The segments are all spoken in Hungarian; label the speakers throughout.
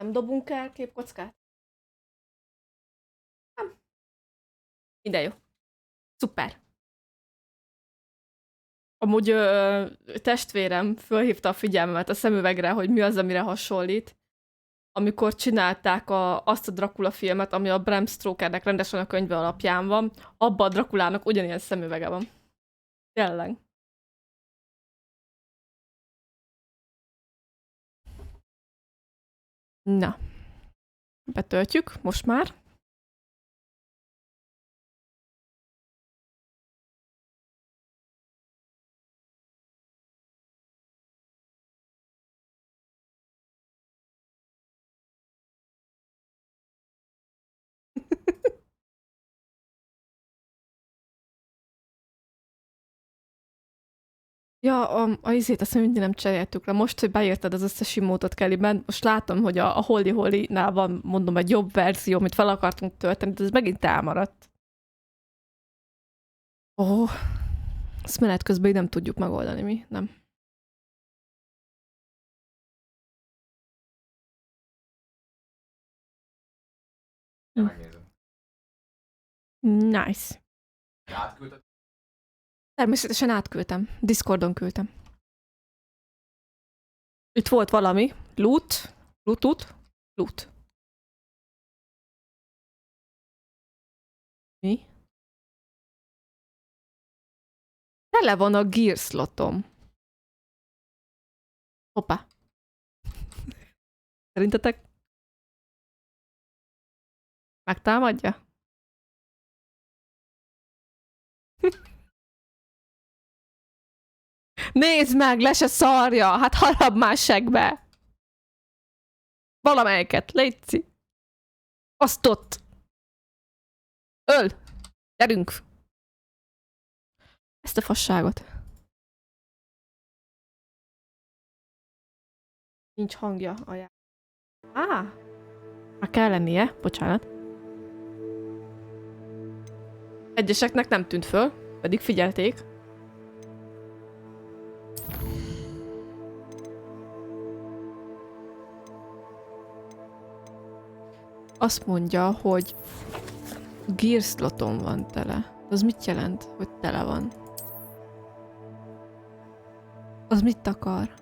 Speaker 1: Nem dobunk el képkockát? Nem. Minden jó. Szuper. Amúgy testvérem fölhívta a figyelmemet a szemüvegre, hogy mi az, amire hasonlít. Amikor csinálták azt a Dracula filmet, ami a Bram Stokernek rendesen a könyve alapján van, abban a Draculának ugyanilyen szemüvege van. Tényleg. Na. Betöltjük, most már. Ja, izét azt mondja, nem cseréltük le. Most, hogy beírtad az összes imótot Kellyben, most látom, hogy a Holy Holy-nál van, mondom, egy jobb verzió, amit fel akartunk tölteni, de ez megint elmaradt. Ó, ezt menet közben így nem tudjuk megoldani mi, nem. Nice. Természetesen átküldtem. Discordon küldtem. Itt volt valami. Loot. Loot. Mi? Tele van a gear slotom. Hoppá. Szerintetek? Megtámadja? Nézd meg, le se szarja! Hát harap már segbe! Valamelyiket, létszi! Azt ott! Öl! Gyerünk! Ezt a fasságot. Nincs hangja a já... már kell lennie, bocsánat. Egyeseknek nem tűnt föl, pedig figyelték. Azt mondja, hogy gear sloton van tele. Az mit jelent, hogy tele van? Az mit akar?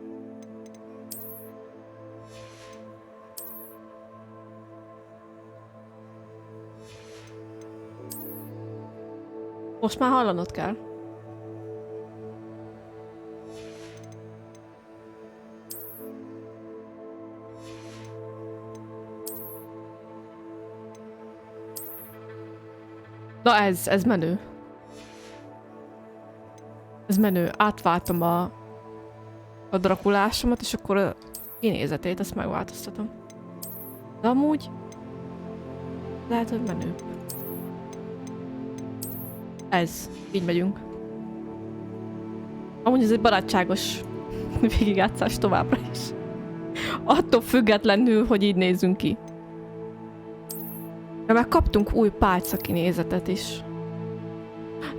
Speaker 1: Most már hallanod kell. Na ez menő. Ez menő. Átváltom a drakulásomat, és akkor a kinézetét, ezt megváltoztatom. De amúgy lehet, hogy menő. Ez. Így megyünk. Amúgy ez egy barátságos végigjátszás továbbra is. Attól függetlenül, hogy így nézzünk ki. De meg kaptunk új pálca kinézetet is.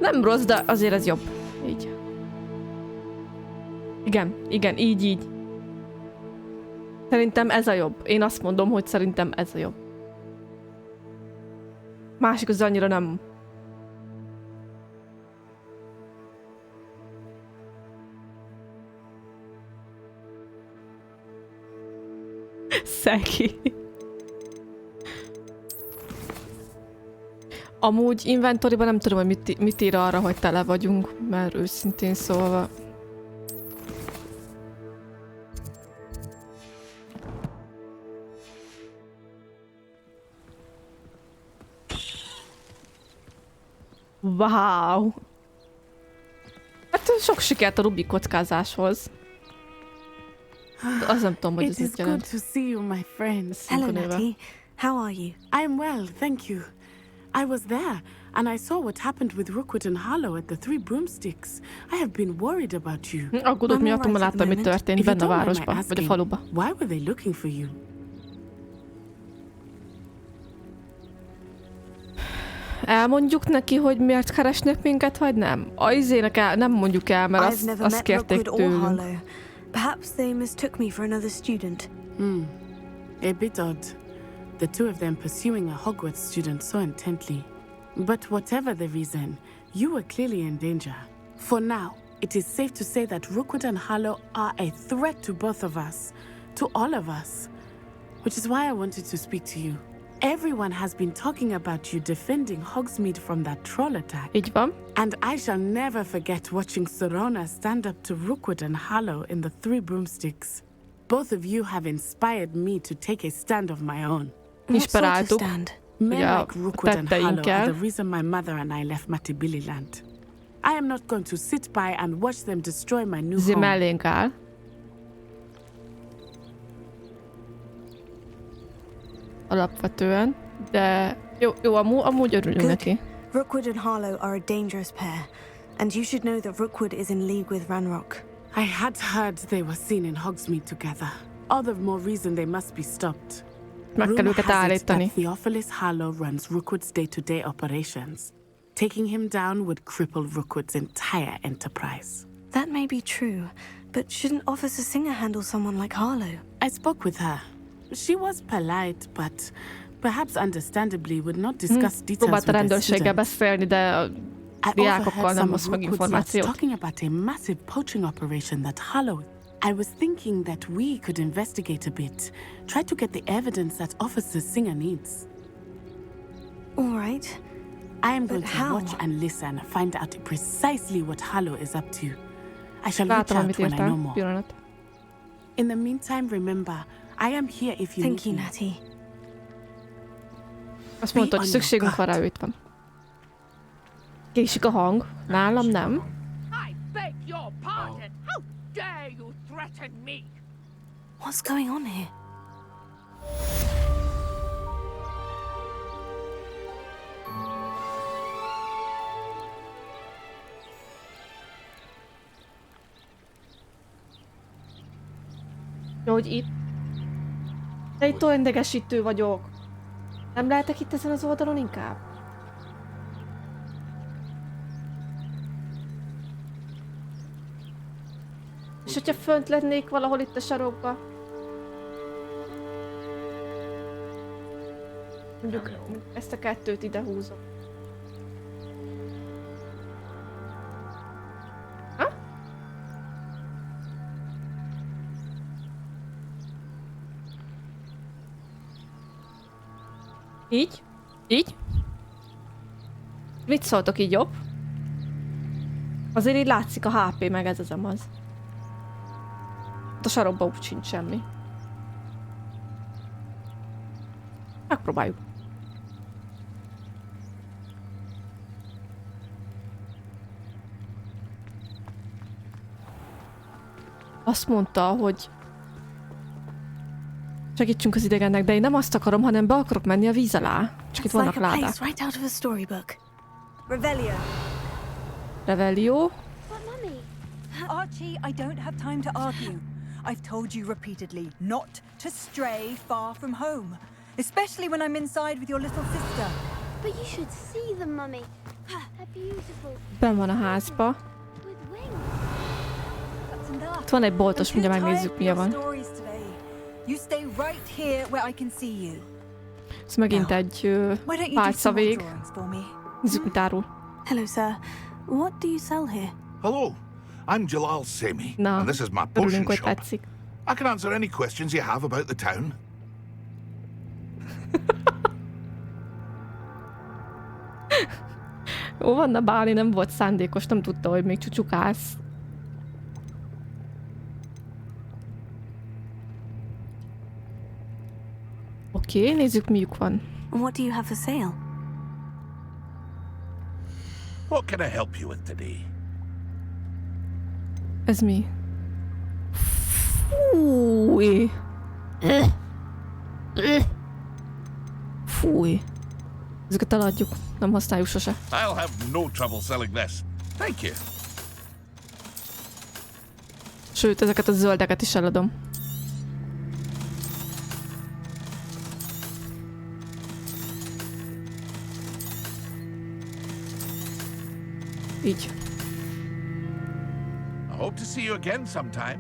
Speaker 1: Nem rossz, de azért ez jobb. Így. Igen, így. Szerintem ez a jobb. Én azt mondom, hogy szerintem ez a jobb. Másik az annyira nem. Szeki. Amúgy inventoryban nem tudom, hogy mit ír arra, hogy tele vagyunk, mert őszintén szólva. Wow! Hát sok sikert a Rubik kockázáshoz. Azt nem tudom, hogy ez mit jelent.
Speaker 2: It is good to see you, my friends.
Speaker 3: Hello, Natty. How are you?
Speaker 2: I'm well, thank you. I was there, and I saw what happened with Rookwood and Harlow at the Three Broomsticks. I have been worried about you.
Speaker 1: Aggódott miattam, mert láttam, mi történt benne a városba, vagy a faluba.
Speaker 2: Why were they looking for you?
Speaker 1: Elmondjuk neki, hogy miért keresnek minket, vagy nem? A izének nem mondjuk el, mert azt kérték tőlünk.
Speaker 3: Perhaps they mistook me for another student.
Speaker 2: A bit odd. The two of them pursuing a Hogwarts student so intently. But whatever the reason, you were clearly in danger. For now, it is safe to say that Rookwood and Harlow are a threat to both of us, to all of us. Which is why I wanted to speak to you. Everyone has been talking about you defending Hogsmeade from that troll attack.
Speaker 1: Így van.
Speaker 2: And I shall never forget watching Sorona stand up to Rookwood and Harlow in the Three Broomsticks. Both of you have inspired me to take a stand of my own.
Speaker 3: What sort of
Speaker 1: Inspiráltuk.
Speaker 3: stand?
Speaker 2: Men
Speaker 1: Ja,
Speaker 2: like Rookwood and Harlow are
Speaker 1: tetteinkkel.
Speaker 2: the reason my mother and I left Matabeleland. I am not going to sit by and watch them destroy my new
Speaker 1: Zé
Speaker 2: home.
Speaker 1: mellénk áll. Alapvetően. De jó amúgy örülünk
Speaker 3: Good.
Speaker 1: neki.
Speaker 3: Rookwood and Harlow are a dangerous pair, and you should know that Rookwood is in league with Ranrock.
Speaker 2: I had heard they were seen in Hogsmeade together. All the more reason they must be stopped.
Speaker 1: Meg kell
Speaker 2: Rumor
Speaker 1: őket
Speaker 2: has it
Speaker 1: állítani.
Speaker 2: that Theophilus Harlow runs Rookwood's day-to-day operations. Taking him down would cripple Rookwood's entire enterprise.
Speaker 3: That may be true, but shouldn't Officer Singer handle someone like Harlow?
Speaker 2: I spoke with her. She was polite, but perhaps understandably would not discuss details
Speaker 1: Próbált
Speaker 2: with
Speaker 1: a
Speaker 2: the
Speaker 1: rendőrséggel
Speaker 2: students.
Speaker 1: beszélni, de a
Speaker 2: I
Speaker 1: diákokkal
Speaker 2: overheard
Speaker 1: nem
Speaker 2: some
Speaker 1: osz
Speaker 2: of
Speaker 1: meg
Speaker 2: Rookwood's lads
Speaker 1: információt.
Speaker 2: talking about a massive poaching operation that Harlow. I was thinking that we could investigate a bit, try to get the evidence that Officer Singer needs.
Speaker 3: All right.
Speaker 2: I am going
Speaker 3: But
Speaker 2: to
Speaker 3: how?
Speaker 2: watch and listen, find out precisely what Harlow is up to. I shall reach
Speaker 1: Látom,
Speaker 2: out
Speaker 1: amit
Speaker 2: when I know
Speaker 1: írtál.
Speaker 2: more.
Speaker 1: Pillanat.
Speaker 2: In the meantime, remember, I am here if you
Speaker 3: Thank you,
Speaker 2: need me.
Speaker 3: Natty.
Speaker 1: Azt mondta, hogy szükségünk van rá, ő itt van. Késik a hang. Nálam nem.
Speaker 4: I beg your pardon. How dare you threaten me?
Speaker 3: What's going on here?
Speaker 1: Jó, hogy itt. De itt olyan idegesítő vagyok. Nem lehetek itt ezen az oldalon inkább? És hogyha fönt lennék valahol itt a sarokba? Mondjuk ezt a kettőt ide húzom. Ha? Így? Így? Mit szóltok, így jobb? Azért így látszik a HP, meg ez az amaz. A sarokban úgy sincs semmi. Megpróbáljuk. Azt mondta, hogy segítsünk az idegennek, de én nem azt akarom, hanem be akarok menni a víz alá. Csak itt
Speaker 3: It's
Speaker 1: vannak
Speaker 3: like a
Speaker 1: ládák.
Speaker 3: place right out of a storybook. Revelio.
Speaker 1: Revelio.
Speaker 5: But Mummy, Archie, I don't have time to argue. I've told you repeatedly not to stray far from home, especially when I'm inside with your little sister.
Speaker 6: but you should see them, Mummy. They're beautiful,
Speaker 1: Ben van a házba.
Speaker 6: with wings.
Speaker 5: That's enough.
Speaker 1: Itt van egy boltos,
Speaker 5: I'm too
Speaker 1: mindjárt
Speaker 5: tired
Speaker 1: megnézzük,
Speaker 5: for
Speaker 1: mi
Speaker 5: your
Speaker 1: van.
Speaker 5: stories today. You stay right here where I can see you.
Speaker 1: Ez megint egy
Speaker 5: Why don't you do some more
Speaker 1: pálcavég.
Speaker 5: drawings for me?
Speaker 1: Nézzük, mit árul.
Speaker 3: Hello, sir. What do you sell here?
Speaker 7: Hello, I'm Jalal Semi,
Speaker 1: Na,
Speaker 7: and this is my potion
Speaker 1: örülünk, hogy
Speaker 7: shop.
Speaker 1: tetszik.
Speaker 7: I can answer any questions you have about the town.
Speaker 1: Ó, Vanna Báli nem volt szándékos, nem tudta, hogy még csúcsukálsz. Oké, nézzük, miük van.
Speaker 3: What do you have for sale?
Speaker 7: What can I help you with today?
Speaker 1: Ez mi? Fúj! Fúj! Ezeket eladjuk, nem használjuk sose.
Speaker 7: I'll have no trouble selling this. Thank you.
Speaker 1: Sőt, ezeket a zöldeket is eladom. Így.
Speaker 7: I hope to see you again sometime.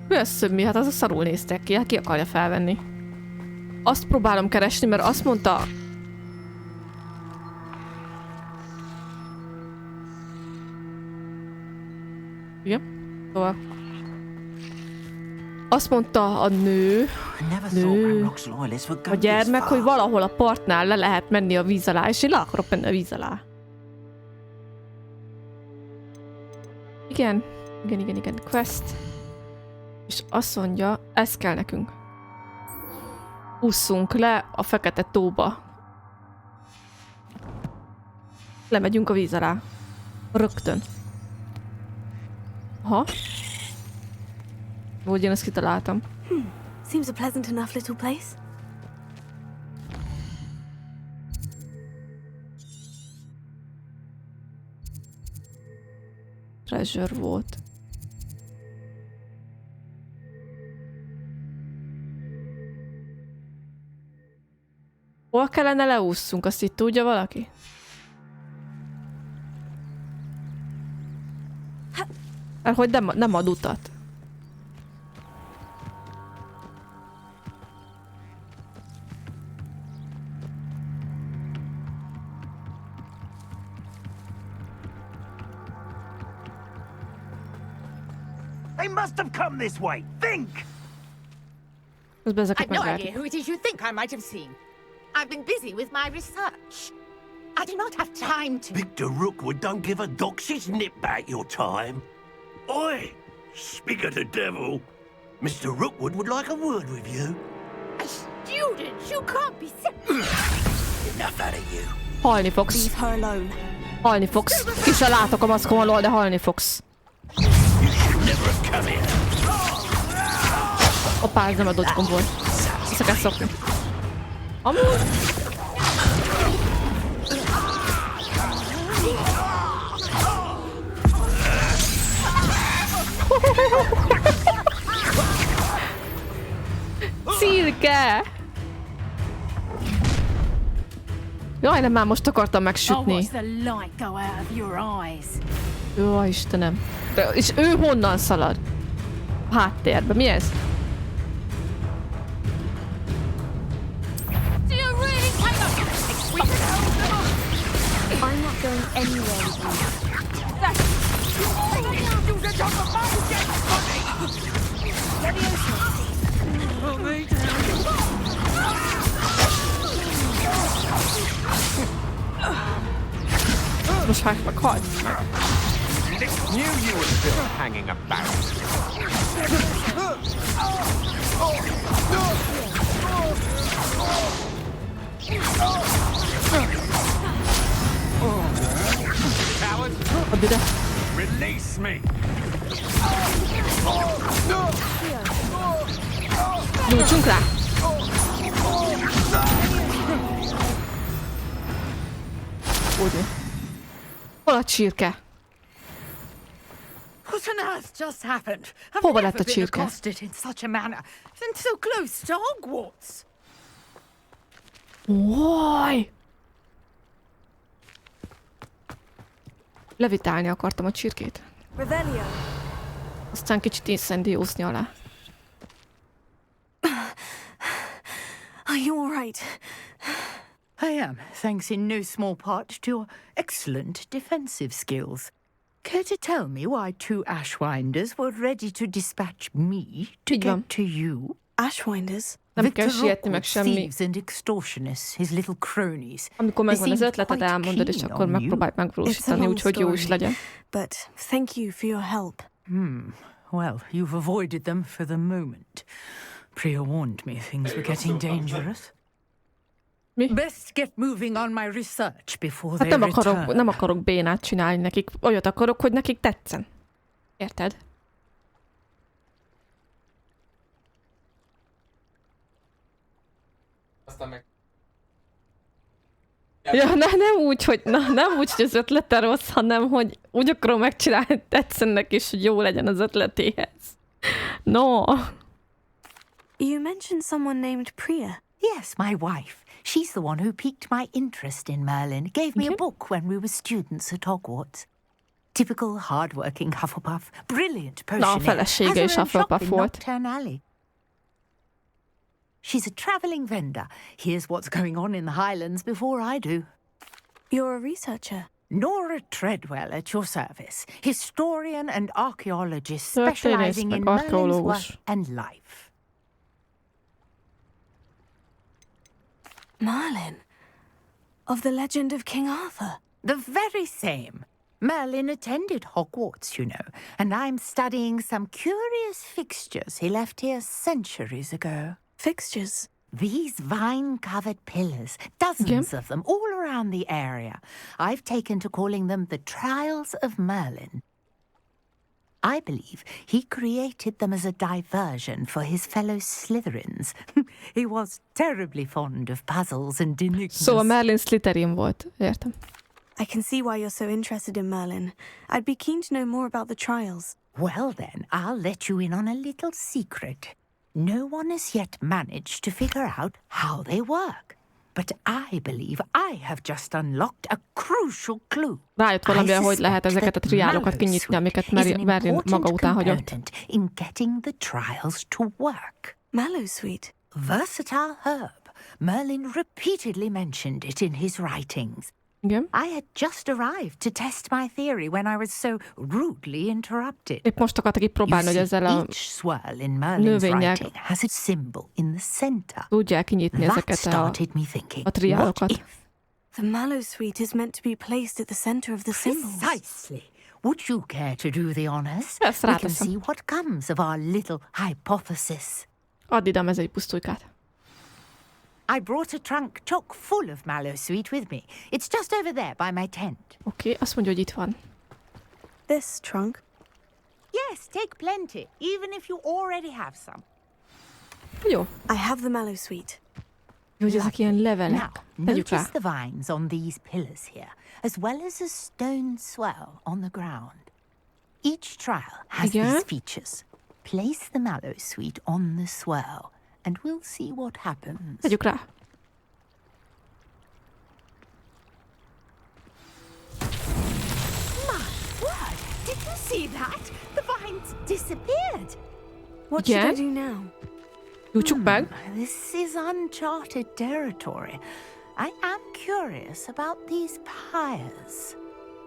Speaker 1: Mi az szöbbi? Hát az a szarul néztek ki, hát ki akarja felvenni. Azt próbálom keresni, mert azt mondta... Igen? Szóval... Azt mondta a nő, a gyermek, hogy valahol a partnál le lehet menni a víz alá, és én le akarok menni a víz alá. Igen, quest. És azt mondja, ez kell nekünk. Ússzunk le a fekete tóba. Lemegyünk a víz alá. Rögtön. Aha. Úgy én ezt kitaláltam.
Speaker 3: Seems a pleasant enough little place.
Speaker 1: Treasure volt. Hol kellene leússzunk? Azt itt tudja valaki? Mert hogy nem ad utat.
Speaker 8: They must have come this way. Think!
Speaker 1: Közben
Speaker 9: I've
Speaker 1: ezeket
Speaker 9: no
Speaker 1: meg
Speaker 9: idea who it is you think I might have seen. I've been busy with my research. I do not have time to...
Speaker 8: Victor Rookwood don't give a dox's nip back your time. Oi! Speak of the devil. Mr. Rookwood would like a word with you.
Speaker 9: A student? You can't be...
Speaker 8: Enough out of you.
Speaker 1: Halni fogsz.
Speaker 3: Leave her alone.
Speaker 1: Halni fogsz. Ki se látok a maszkom alól, de halni fogsz.
Speaker 8: You should never have come here.
Speaker 1: Hoppá, ez nem a dodge volt. Vissza kell szokni. Amúgy... Cirke! Jaj, nem, már most akartam megsütni. Jó, Istenem. És ő honnan szalad? A háttérbe. Mi ez?
Speaker 6: I'm not going anywhere with
Speaker 1: Most meg halt.
Speaker 10: Knew you were still hanging about. Coward!
Speaker 1: Add ide.
Speaker 10: Release me!
Speaker 1: Gyújtsunk rá! Úgy. Hol a csirke?
Speaker 4: What on earth just happened? I've
Speaker 1: Hova
Speaker 4: never
Speaker 1: lett a
Speaker 4: been
Speaker 1: csirke?
Speaker 4: accosted in such a manner, and so close to Hogwarts.
Speaker 1: Oj! Levitálni akartam a csirkét.
Speaker 3: Revelio.
Speaker 1: Aztán kicsit incendiózni alá.
Speaker 3: Are you all right?
Speaker 11: I am, thanks in no small part to your excellent defensive skills. Care to tell me why two Ashwinders were ready to dispatch me to
Speaker 1: Így van.
Speaker 11: get to you?
Speaker 3: Ashwinders?
Speaker 1: Nem kell
Speaker 11: Victor
Speaker 1: sietni meg
Speaker 11: Rookwood,
Speaker 1: semmi.
Speaker 11: thieves and extortionists, his little cronies.
Speaker 1: Amikor megvan az ötleted, elmondod, és akkor megpróbálj
Speaker 3: It's a
Speaker 1: megvalósítani,
Speaker 3: long
Speaker 1: úgyhogy jó is
Speaker 3: story,
Speaker 1: legyen.
Speaker 3: but thank you for your help.
Speaker 11: Well, you've avoided them for the moment. Priya warned me things were getting dangerous.
Speaker 1: Mi?
Speaker 11: Best get moving on my research before
Speaker 1: Hát
Speaker 11: they
Speaker 1: nem akarok bénát csinálni nekik. Olyat akarok, hogy nekik tetszen. Érted?
Speaker 10: Aztán meg...
Speaker 1: Ja, nem úgy, hogy az ötlete rossz, hanem hogy úgy akarom megcsinálni, hogy tetszen neki, és hogy jó legyen az ötletéhez. No.
Speaker 3: You mentioned someone named Priya.
Speaker 11: Yes, my wife. She's the one who piqued my interest in Merlin. Gave me a book when we were students at Hogwarts. Typical hard-working Hufflepuff, brilliant
Speaker 1: Na, a
Speaker 11: potioneer,
Speaker 1: felesége
Speaker 11: has
Speaker 1: is
Speaker 11: her own shop
Speaker 1: Hufflepuff
Speaker 11: in
Speaker 1: volt.
Speaker 11: Nocturne Alley. She's a travelling vendor. Hears what's going on in the Highlands before I do.
Speaker 3: You're a researcher.
Speaker 11: Nora Treadwell at your service, historian and archaeologist specializing in Merlin's work and life.
Speaker 3: Merlin? Of the legend of King Arthur?
Speaker 11: The very same. Merlin attended Hogwarts, you know, and I'm studying some curious fixtures he left here centuries ago.
Speaker 3: Fixtures?
Speaker 11: These vine-covered pillars, dozens of them, all around the area. I've taken to calling them the Trials of Merlin. I believe he created them as a diversion for his fellow Slytherins. He was terribly fond of puzzles and enigmas.
Speaker 1: Szóval Merlin Slytherin volt, értem.
Speaker 3: I can see why you're so interested in Merlin. I'd be keen to know more about the trials.
Speaker 11: Well then, I'll let you in on a little secret. No one has yet managed to figure out how they work. But I believe I have just unlocked a crucial clue.
Speaker 1: Rájött valamire, hogy lehet ezeket a triálokat kinyitni, amiket Merlin maga után hagyott.
Speaker 11: In getting the trials to work.
Speaker 3: Mallowsweet.
Speaker 11: Versatile herb. Merlin repeatedly mentioned it in his writings.
Speaker 1: Igen.
Speaker 11: I had just arrived to test my theory when I was so rudely interrupted.
Speaker 1: Épp most akartak itt próbálni, hogy ezzel a növények tudják kinyitni ezeket a triálokat.
Speaker 3: The Mallowsweet is meant to be placed at the center of the symbols.
Speaker 11: Precisely. Would you care to do the honors?
Speaker 1: Ezt
Speaker 11: We can see what comes of our little hypothesis.
Speaker 1: Add ide a mezei pusztulykát.
Speaker 11: I brought a trunk chock full of Mallowsweet with me. It's just over there by my tent.
Speaker 1: Oké, azt mondja, hogy itt van.
Speaker 3: This trunk?
Speaker 11: Yes, take plenty, even if you already have some.
Speaker 1: Jó.
Speaker 3: I have the Mallowsweet.
Speaker 1: Jó, hogy ezek ilyen levelek. Tegyük rá.
Speaker 11: Notice the vines on these pillars here, as well as a stone swell on the ground. Each trial has these features. Place the Mallowsweet on the swell, and we'll see what happens.
Speaker 1: Tegyük rá.
Speaker 9: My word! Did you see that? The vines disappeared.
Speaker 3: What should I do now?
Speaker 1: Gyújtsuk meg.
Speaker 11: This is uncharted territory. I am curious about these pyres.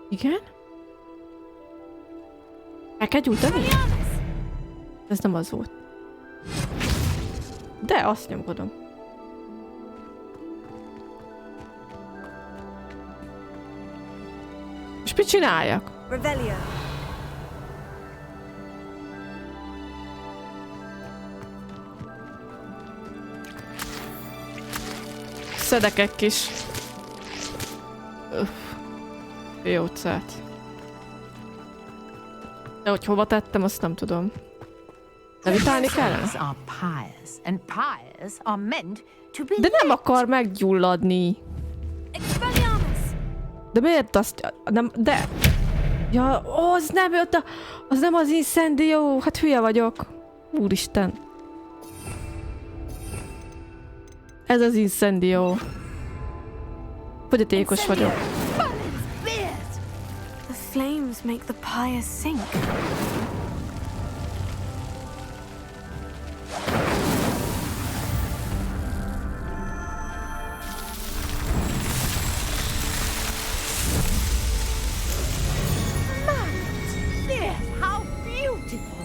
Speaker 1: Igen? El kell gyújtani? Ez nem az volt. De azt nyomkodom. És mit csináljak?
Speaker 3: Revelio.
Speaker 1: Szedek egy kis... jócát. De hogy hova tettem, azt nem tudom. Levitálni kellene? De nem akar meggyulladni. De miért azt... Nem, de... Ja, az nem jött az nem az incendió. Hát hülye vagyok. Úristen. Ez az incendió. Fogyatékos vagyok.
Speaker 3: The flames make the pyre sink.
Speaker 11: How beautiful!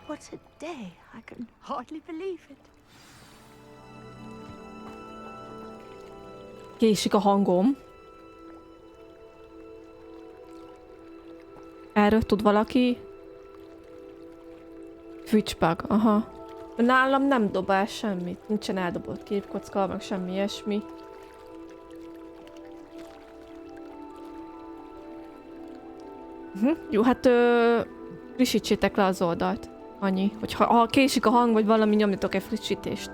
Speaker 11: What a day! I can hardly believe it.
Speaker 1: Késik a hangom. Erről tud valaki? Twitchbug, aha. Nálam nem dobál semmit. Nincsen eldobott képkocka, meg semmi ilyesmi. Jó, hát frissítsétek le az oldalt. Annyi, hogy ha késik a hang, vagy valami, nyomjatok egy frissítést.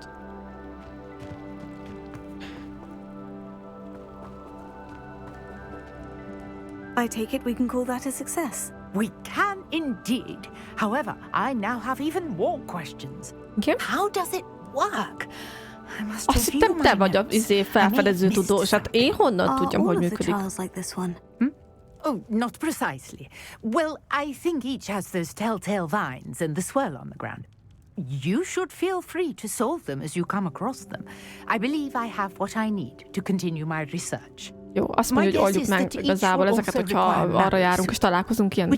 Speaker 3: I take it we can call that a success.
Speaker 11: We can indeed. However, I now have even more questions.
Speaker 1: Okay.
Speaker 11: How does it work?
Speaker 1: Azt hittem, te vagy a felfedező tudós. Hát én honnan tudjam, hogy működik?
Speaker 11: Oh, not precisely. Well, I think each has those telltale vines and the swirl on the ground. You should feel free to solve them as you come across them. I believe I have what I need to continue my research.
Speaker 1: Jó, azt mondja, hogy oldjuk meg igazából ezeket, hogyha arra járunk és találkozunk ilyen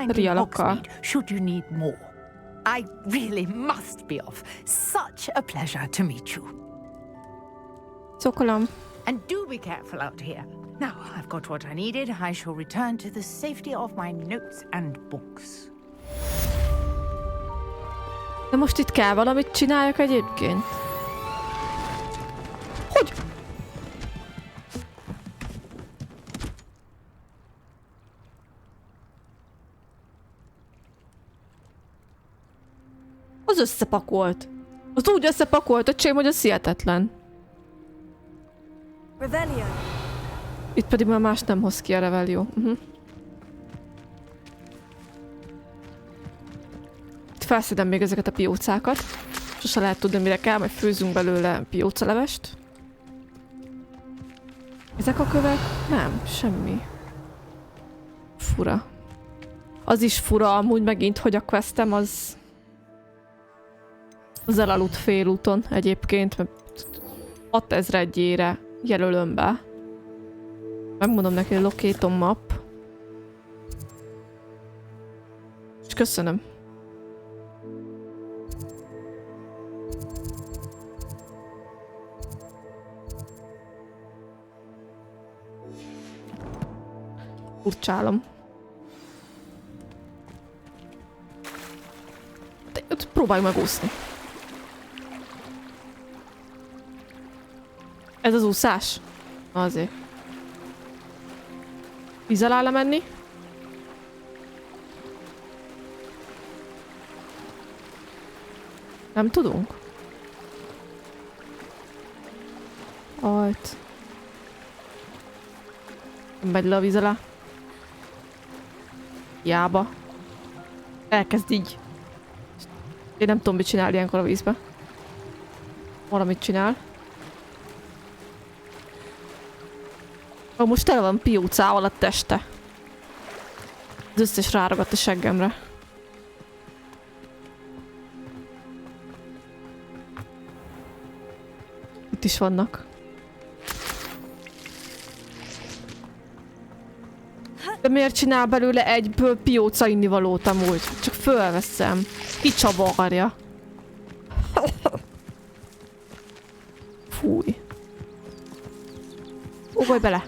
Speaker 1: rialakkal.
Speaker 11: Should you need more. I really must be off. Such a pleasure to meet you.
Speaker 1: Szokolom.
Speaker 11: And do be careful out here. Now I've got what I needed. I shall return to the safety of my notes and books.
Speaker 1: De most itt kell valamit csináljak egyébként? Hogy? Az összepakolt. Az úgy összepakolt, öcsém, hogy az hihetetlen. Itt pedig már más nem hoz ki a Revelio. Itt felszedem még ezeket a piócákat. Sose lehet tudni, mire kell, majd főzünk belőle piócalevest. Ezek a kövek? Nem, semmi. Fura. Az is fura amúgy megint, hogy a questem az elaludt félúton egyébként, mert 6000-ére jelölöm be. Megmondom neki, hogy locate on map. És köszönöm. Furcsálom. De próbálj megúszni. Ez az úszás? Azért. Víz alá lemenni? Nem tudunk? Ajt. Nem megy le a víz alá. Jába. Elkezd így. Én nem tudom, mit csinál ilyenkor a vízbe. Valamit csinál. Most tele van piócával a teste. Az összes ráragadt a seggemre. Itt is vannak. De miért csinál belőle egyből pióca innivalót amúgy? Csak fölveszem. Kicsavarja. Fúj. Ugolj bele.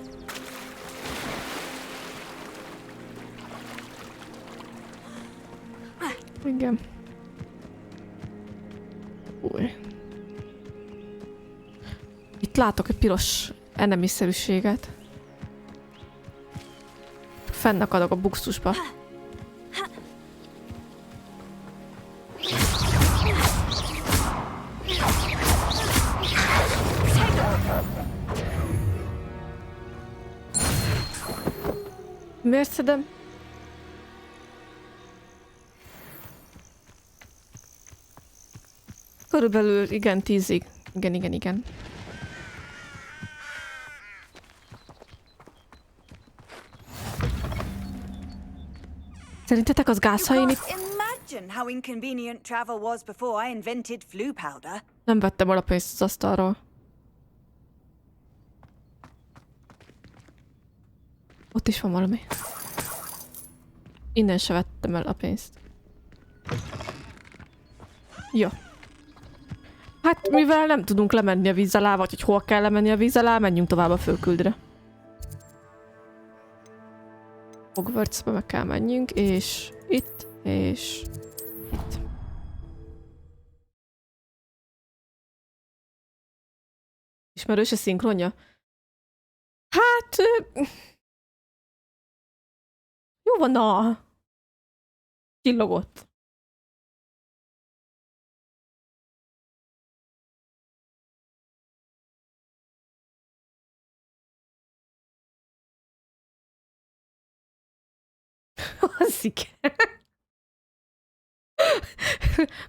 Speaker 1: Igen. Új. Itt látok egy piros enemiszerűséget. Fennakadok a buxusba. Miért szedem? Körülbelül igen, 10-ig. Igen. Szerintetek az gázhain itt? Nem vettem el a pénzt az asztalról. Ott is van valami. Innen se vettem el a pénzt. Jó. Hát mivel nem tudunk lemenni a víz alá, vagy hogy hol kell lemenni a víz alá, menjünk tovább a főküldre. Hogwartsba meg kell menjünk, és itt, és itt. Ismerős a szinkronja? Hát... Jó van, na! Csillogott. Az igen.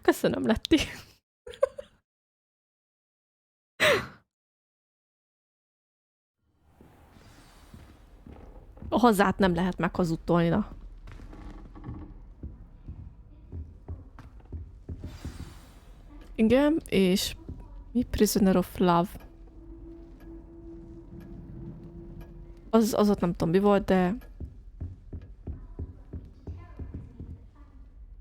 Speaker 1: Köszönöm, Letti. A hazát nem lehet meghazudtolni, na. Igen, és mi? Prisoner of Love. Az ott nem tudom mi volt, de...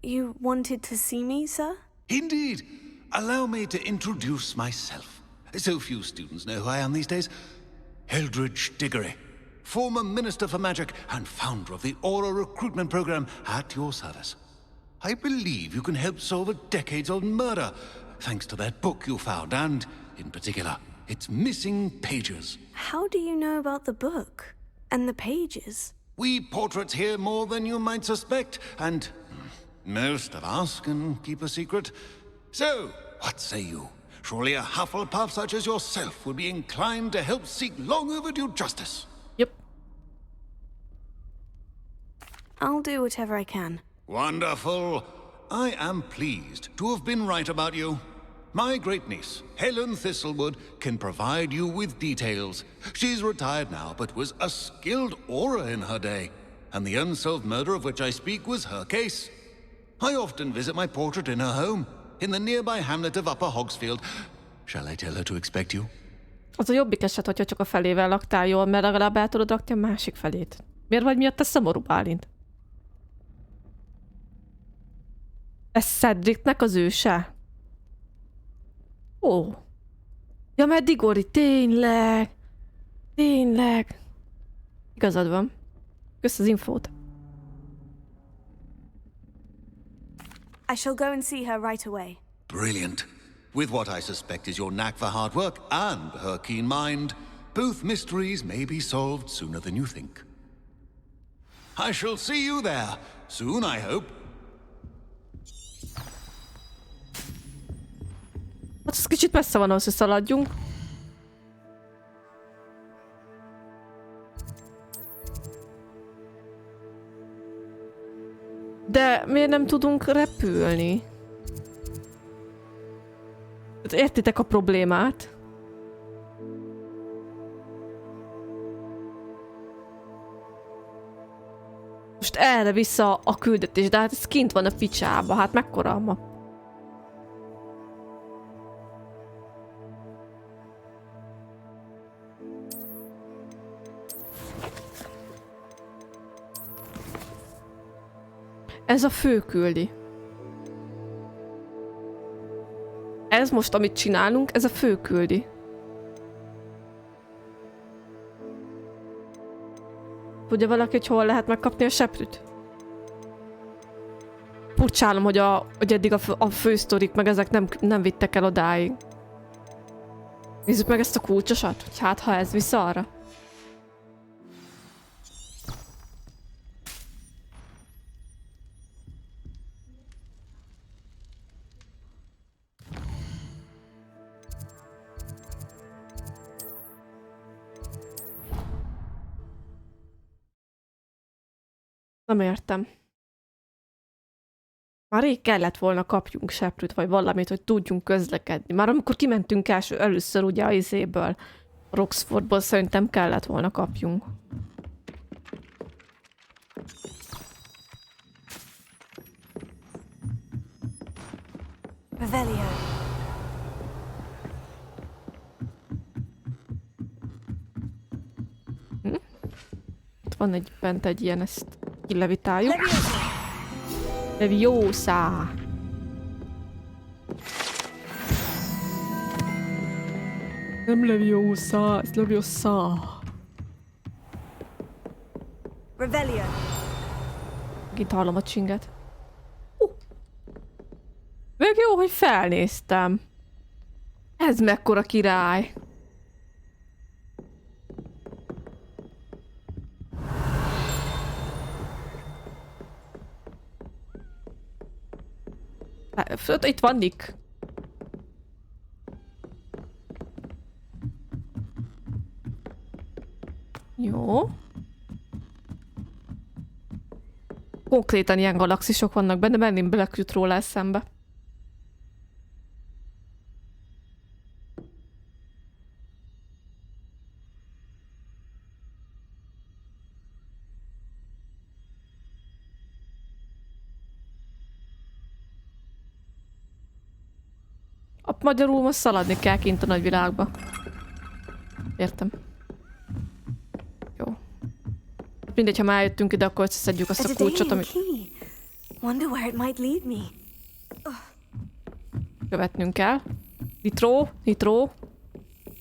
Speaker 3: You wanted to see me, sir?
Speaker 12: Indeed. Allow me to introduce myself. So few students know who I am these days. Eldridge Diggory, former Minister for Magic and founder of the Aura recruitment program at your service. I believe you can help solve a decades-old murder, thanks to that book you found, and, in particular, its missing pages.
Speaker 3: How do you know about the book? And the pages?
Speaker 12: We portraits hear more than you might suspect, and most of us can keep a secret. So, what say you? Surely a Hufflepuff such as yourself would be inclined to help seek long overdue justice.
Speaker 1: Yep.
Speaker 3: I'll do whatever I can.
Speaker 12: Wonderful. I am pleased to have been right about you. My great-niece, Helen Thistlewood, can provide you with details. She's retired now, but was a skilled aura in her day. And the unsolved murder of which I speak was her case. I often visit my portrait in her home, in the nearby hamlet of Upper Hogsfield. Shall I tell her to expect you?
Speaker 1: Az a jobbik eset, hogyha csak a felével laktál jól, mert legalább el tudod rakni a másik felét. Miért vagy miatt te szomorú, Bálint? Ez Cedricnek az őse? Ó. Ja, mert Diggory, tényleg. Tényleg. Igazad van. Kösz az infót.
Speaker 3: I shall go and see her right away.
Speaker 12: Brilliant. With what I suspect is your knack for hard work and her keen mind, both mysteries may be solved sooner than you think. I shall see you there, soon I hope.
Speaker 1: Hát ez kicsit messze van ahhoz, hogy szaladjunk. De miért nem tudunk repülni? Értitek a problémát? Most erre vissza a küldetés, de hát ez kint van a picsába, hát mekkora ma? Ez a fő küldi. Ez most, amit csinálunk, ez a fő küldi. Tudja valaki, hogy hol lehet megkapni a seprűt? Furcsálom, hogy eddig a fősztorik meg ezek nem vittek el odáig. Nézzük meg ezt a kulcsosat, hogy hát ha ez visz arra. Nem értem. Már rég kellett volna kapjunk seprűt, vagy valamit, hogy tudjunk közlekedni. Már amikor kimentünk először ugye a izéből, Roxfordból szerintem kellett volna kapjunk.
Speaker 3: Revelio.
Speaker 1: Ott van bent egy ilyen, ezt kilevitáljuk. Leviosa. Nem Leviosa, ez Leviosa.
Speaker 3: Revelio.
Speaker 1: Itt hallom a csinget. Még jó, hogy felnéztem. Ez mekkora király. Itt van Nick. Jó. Konkrétan ilyen galaxisok vannak benne, Merlin Black jut róla eszembe. Hát magyarul most szaladni kell kint a nagyvilágba. Értem. Jó. Mindegy, ha már eljöttünk ide, akkor összeszedjük azt a kulcsot, amit...
Speaker 3: Wonder where it might lead me.
Speaker 1: Követnünk kell. Nitro, nitro.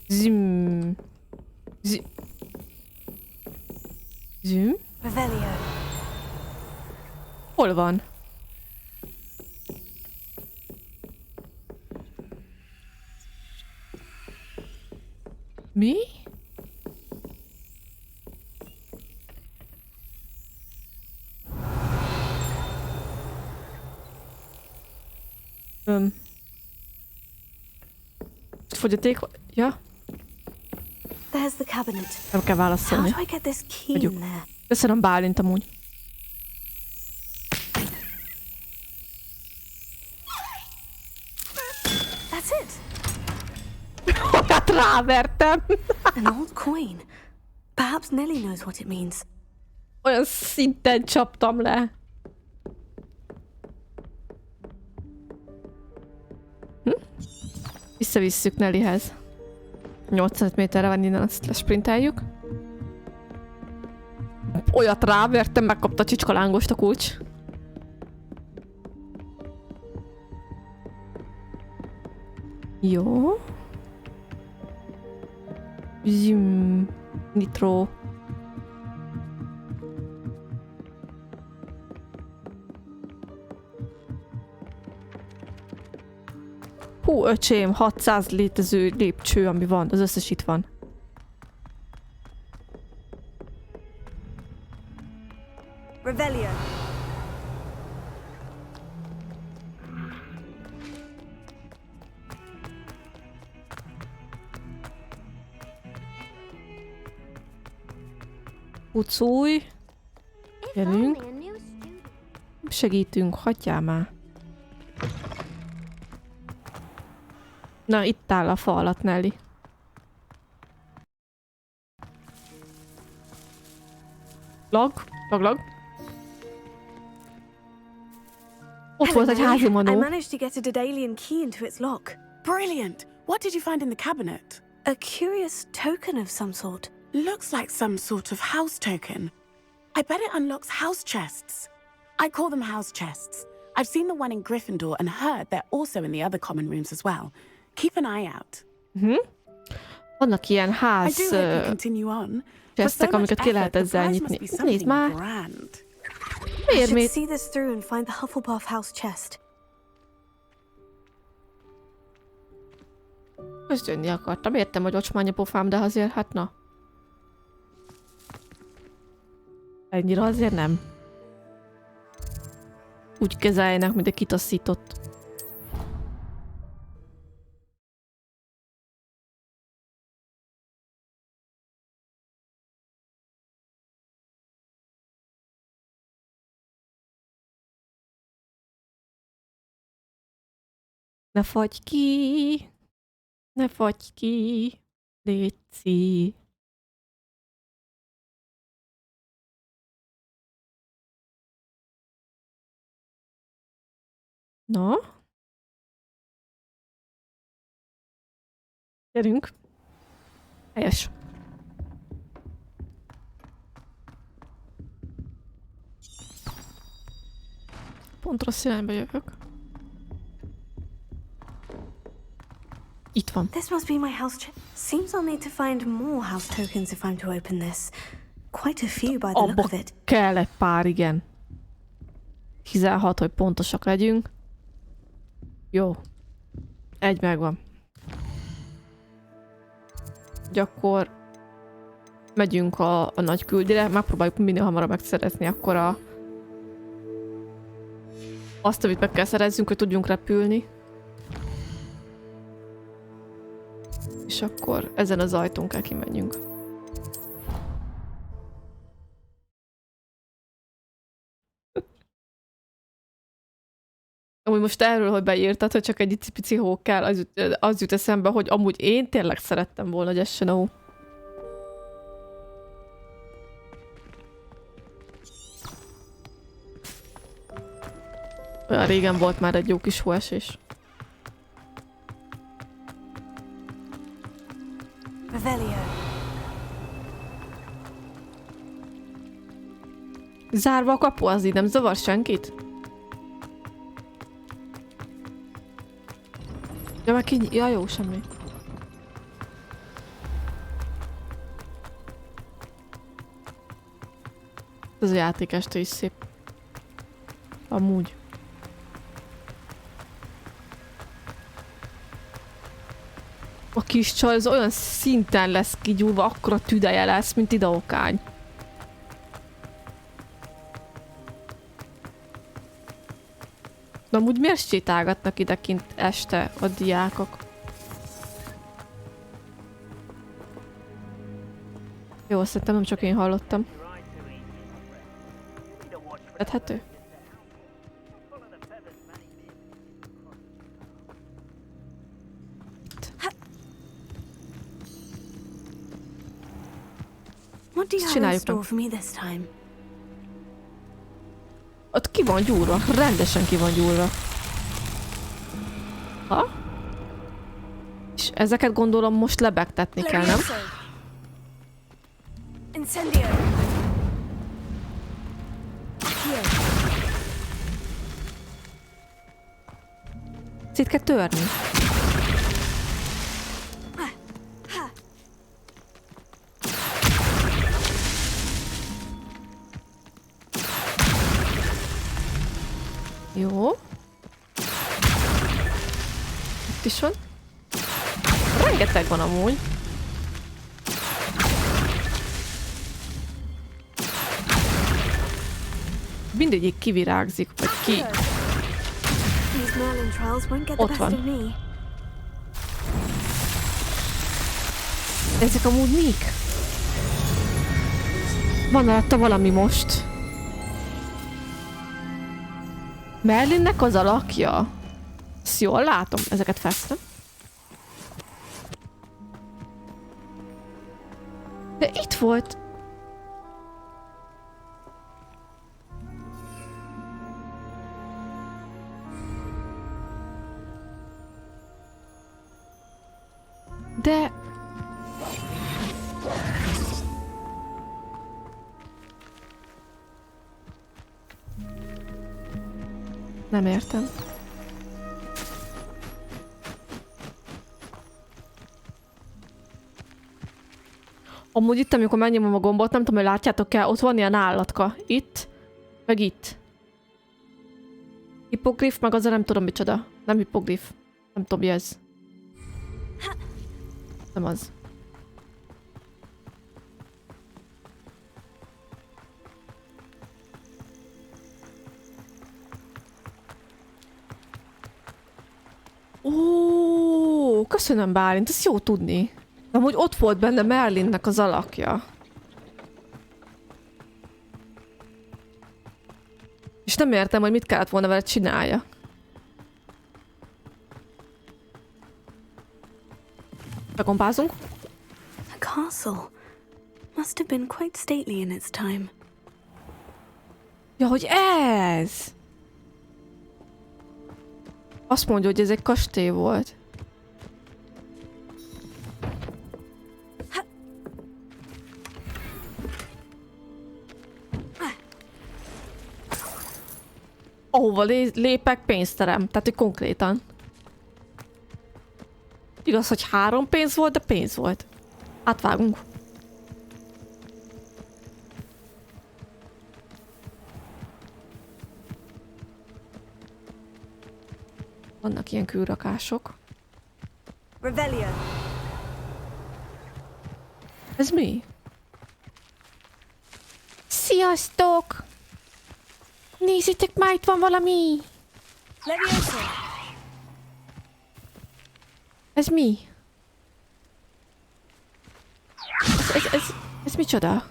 Speaker 1: Zim. Zim. Zim.
Speaker 3: Revelio.
Speaker 1: Hol van? Mi? Fogyaték... Ja?
Speaker 3: There's the cabinet.
Speaker 1: Nem kell válaszolni.
Speaker 3: How do I get this key in there?
Speaker 1: Köszönöm, Bálint amúgy.
Speaker 3: That's it.
Speaker 1: Hát rávertem.
Speaker 3: An old coin. Perhaps Nelly knows what it means.
Speaker 1: Olyan szinten csaptam le. Visszavisszük Nellyhez. 800 méterre van innen, azt lesprinteljük. Olyat rávertem, megkapta a csicskalángost a kulcs. Jó. Zim. Nitro. Hú, öcsém, 600 létező lépcső, ami van. Az összes itt van.
Speaker 3: Revelio.
Speaker 1: Puculj. Gyerünk. Segítünk, hagyjál már. Na, itt áll a fa alatt, Nelly. Lag. Ott volt egy házimanó.
Speaker 3: I managed to get a Daedalian key into its lock.
Speaker 2: Brilliant! What did you find in the cabinet?
Speaker 3: A curious token of some sort.
Speaker 2: Looks like some sort of house token. I bet it unlocks house chests. I call them house chests. I've seen the one in Gryffindor and heard they're also in the other common rooms as well. Keep an eye out.
Speaker 1: Vannak ilyen ház chestek, amiket ki lehet ezzel nyitni. Nézd már!
Speaker 3: I should see this through and find the Hufflepuff house chest.
Speaker 1: Köszönni akartam. Értem, hogy ocsmány a pofám, de azért hát na. Ennyire azért nem. Úgy kezeljenek, mint egy kitaszított. Ne fagy ki! Ne fagy ki! Léci! Na? Gyerünk! Helyes! Pont rossz irányba jövök. Itt van.
Speaker 3: This must be my house chest. Seems I'll need to find more house tokens if I'm to open this. Quite a few by the look of it.
Speaker 1: Kell egy pár, igen. 16, hogy pontosak legyünk. Jó. Egy megvan. Úgy akkor megyünk a nagy küldire, megpróbáljuk minél hamarabb megszerezni akkor azt, amit meg kell szerezzünk, hogy tudjunk repülni. És akkor ezen az ajtón kell kimenjünk. Amúgy most erről, hogy beírtad, hogy csak egy icipici hó kell, az jut eszembe, hogy amúgy én tényleg szerettem volna, hogy ez se no. Olyan régen volt már egy jó kis hóesés. Zárva a kapu, az így nem zavar senkit? Ja, meg így... Ja, jó, semmi. Ez a játékestő is szép. Amúgy. A kis csaj az olyan szinten lesz kigyúrva, akkora tüdeje lesz, mint idaokány. De amúgy miért sétálgatnak idekint este a diákok? Jó, szerintem nem csak én hallottam. Érthető?
Speaker 3: What do you have in store for me this time?
Speaker 1: Ott ki van gyúrva, rendesen ki van gyúrva. Ha? És ezeket gondolom most lebegtetni kell, nem?
Speaker 3: Incendio.
Speaker 1: Szét kell törni. Jó. Itt is van. Rengeteg van amúgy. Mindegyik kivirágzik, vagy ki. Ott van. Ezek amúgy mik? Van alatta valami most. Merlinnek az alakja. Ezt jól látom. Ezeket fesztem. De itt volt. De... Nem értem. Amúgy itt, amikor megnyomom a gombot, nem tudom, hogy látjátok-e, ott van ilyen állatka. Itt, meg itt. Hippogrif, meg az nem tudom micsoda. Nem hippogrif. Nem tudom, mi ez. Nem az. Ó, köszönöm Bálint, ez jó tudni. De amúgy ott volt benne Merlinnek az alakja. És nem értem, hogy mit kellett volna vele csinálja. Bekompázunk.
Speaker 3: A castle must have been quite stately in its time.
Speaker 1: Ja, hogy ez! Azt mondja, hogy ez egy kastély volt. Ahova lépek, pénzterem. Tehát, hogy konkrétan. Igaz, hogy 3 pénz volt, de pénz volt. Átvágunk. Vannak ilyen kőrakások.
Speaker 5: Rebellion.
Speaker 1: Ez mi? Sziasztok! Nézzétek már, itt van valami!
Speaker 5: Leviosa.
Speaker 1: Ez mi? Ez micsoda?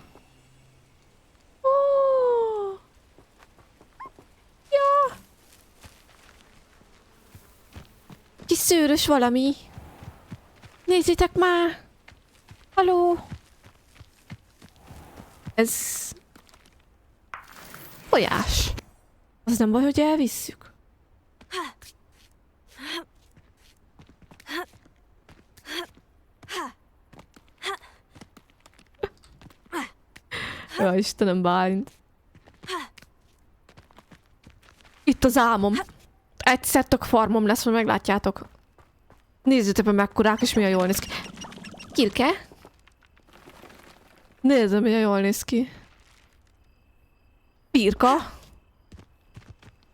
Speaker 1: Oh! Ja! Kis szőrös valami. Nézzétek már! Haló! Ez... tojás. Az nem baj, hogy elvisszük. Ja, Istenem, Bálint. Itt az álmom. Egyszer tök farmom lesz, majd meglátjátok. Nézzétek meg mekkorák, és milyen jól néz ki. Kirke? Nézzem, milyen jól néz ki. Birka.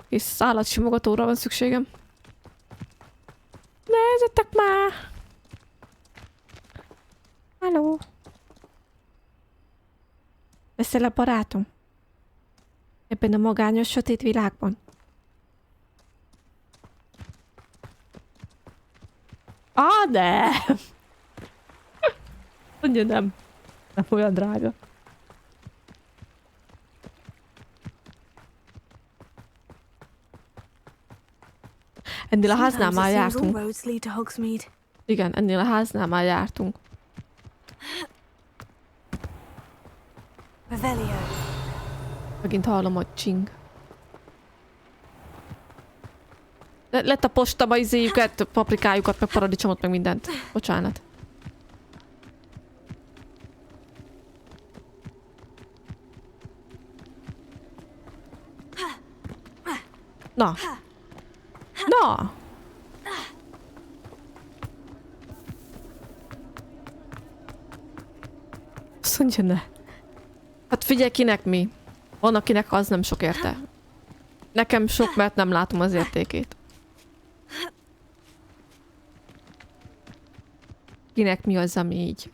Speaker 1: És állatsimogatóra van szükségem. Nézzetek már! Halló? Veszel a barátom? Ebben a magányos, sötét világban. De! Mondja nem. Nem olyan drága. Ennél a háznál már jártunk. Igen, ennél a háznál már jártunk. Megint hallom, hogy csing. Lett a postaba izéjüket, paprikájukat, meg paradicsomot, meg mindent. Bocsánat. Na. Na! Azt mondja, ne. Hát figyelj, kinek mi? Van, akinek az nem sok érte. Nekem sok, mert nem látom az értékét. Kinek mi az, ami így?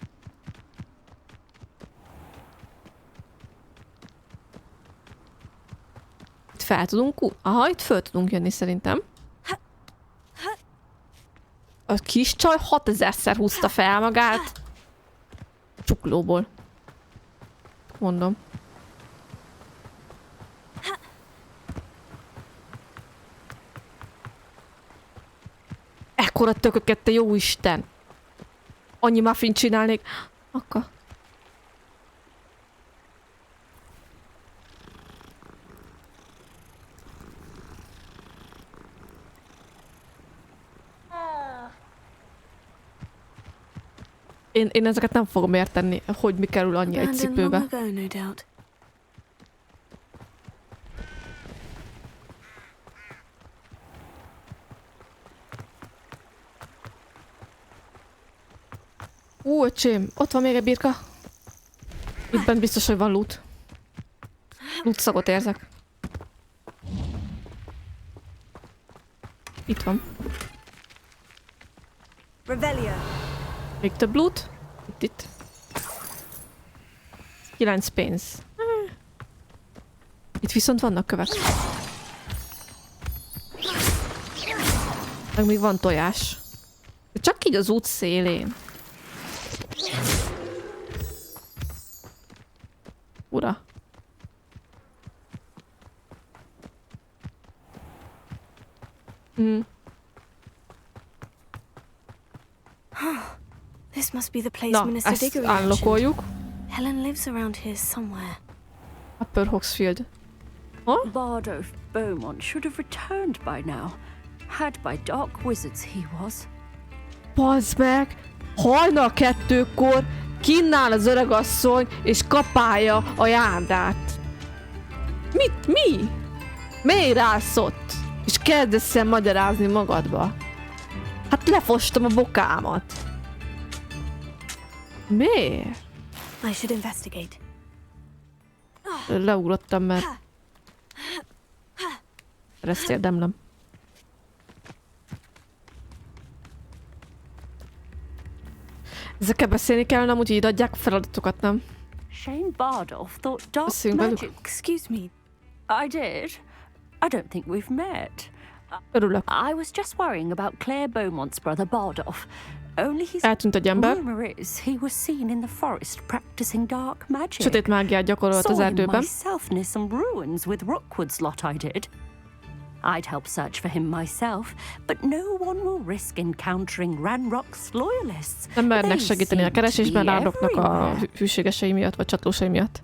Speaker 1: Itt fel tudunk... Aha, itt föl tudunk jönni szerintem. A kis csaj 6000-szer húzta fel magát. Csuklóból. Mondom. Ekkora tököket, te jó Isten! Annyi muffin csinálnék. Akkor. Én ezeket nem fogom érteni, hogy mi kerül annyi egy cipőbe. Öcsém, ott van még egy birka. Itt bent biztos, hogy van loot. Loot szagot érzek. Itt van. Még több loot. Itt. 9 pénz. Itt viszont vannak kövek. Meg még van tojás. De csak így az út szélén. Ura.
Speaker 3: This must be the place Minister Diggory mentioned. Helen lives around here somewhere.
Speaker 1: Upper Hogsfield. Huh?
Speaker 13: Bard of Beaumont should have returned by now. Had by dark wizards he was.
Speaker 1: Bazd meg! Hajnal 2-kor kinn áll az öregasszony és kapálja a járdát. Mit? Mi? Miért állsz ott? És kezdesz el magyarázni magadba? Hát lefostam a bokámat. Miért?
Speaker 3: I should investigate.
Speaker 1: Leugrottam, mert ezt érdemlem. Ezekkel beszélni kellene, amúgy így adják a feladatokat, nem?
Speaker 13: Shane Bardolph thought dark magic. Excuse me. I did. I don't think we've met.
Speaker 1: Örülök.
Speaker 13: I was just worrying about Claire Beaumont's brother Bardolph. Only his
Speaker 1: eltűnt egy ember.
Speaker 13: Rumor is he was seen in the forest practicing dark magic.
Speaker 1: Sötét mágiát gyakorolt az erdőben.
Speaker 13: Myself near some ruins with Rookwood's lot I did. I'd help search for him myself, but no one will risk encountering Ranrock's loyalists.
Speaker 1: Nem mernek segíteni a keresésben Ranrocknak a hűségesei miatt, vagy csatlósai miatt.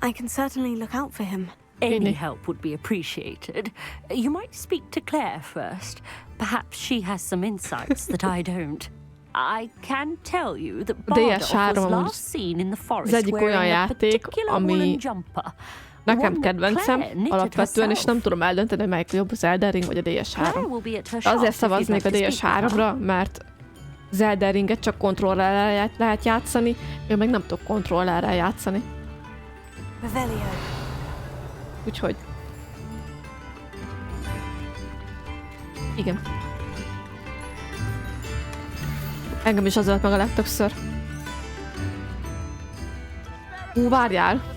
Speaker 3: I can certainly look out for him.
Speaker 13: Any help would be appreciated. You might speak to Claire first. Perhaps she has some insights that I don't. I can tell you that Bardolph was last seen in the forest wearing a particular woolen jumper.
Speaker 1: Nekem kedvencem alapvetően, és nem tudom eldönteni, hogy melyik jobb, az Elden Ring vagy a DS3. De azért szavaznék a DS3-ra, mert az Elden Ringet csak kontrollerrel lehet játszani, én meg nem tudok kontrollerrel játszani. Úgyhogy... Igen. Engem is az ölt meg a legtöbbször. Várjál!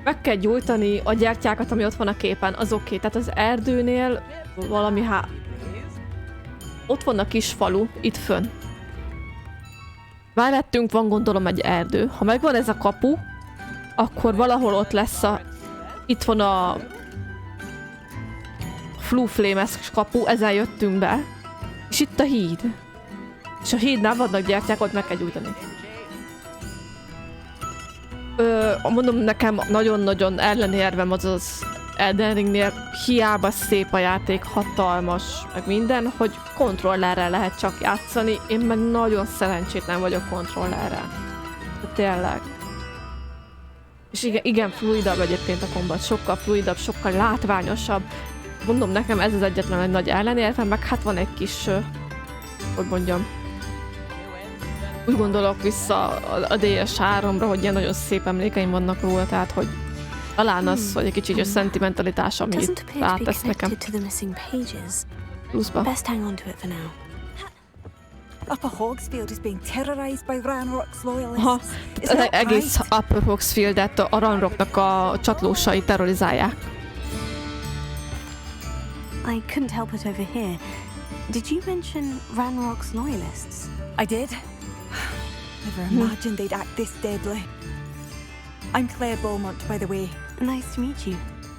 Speaker 1: Meg kell gyújtani a gyertyákat, ami ott van a képen, az oké. Tehát az erdőnél valami ott van a kis falu, itt fönn. Mellettünk van gondolom egy erdő. Ha megvan ez a kapu, akkor valahol ott lesz itt van a flúflémes kapu, ezen jöttünk be. És itt a híd. És a hídnál vannak gyertyák, ott meg kell gyújtani. Mondom, nekem nagyon-nagyon ellenérvem az Elden Ringnél, hiába szép a játék, hatalmas, meg minden, hogy kontrollerrel lehet csak játszani. Én meg nagyon szerencsétlen vagyok kontrollerrel. De tényleg. És igen, fluidabb egyébként a kombat, sokkal fluidabb, sokkal látványosabb. Mondom, nekem ez az egyetlen egy nagy ellenérvem, meg hát van egy kis, hogy mondjam, úgy gondolok vissza a DS3-ra, hogy ilyen nagyon szép emlékeim vannak róla, tehát hogy talán az, hogy egy kicsit a szentimentalitás, ami itt rátesz nekem. Pluszba.
Speaker 5: Upper Hogsfield is being terrorized by Ranrock's loyalists.
Speaker 1: Aha, az egész Upper Hogsfieldet a Ranrocknak a csatlósai terrorizálják.
Speaker 3: I couldn't help it over here. Did you mention Ranrock's loyalists?
Speaker 5: I did. Never imagined they'd act this deadly. I'm Claire Beaumont, by the way.
Speaker 3: Nice to meet you.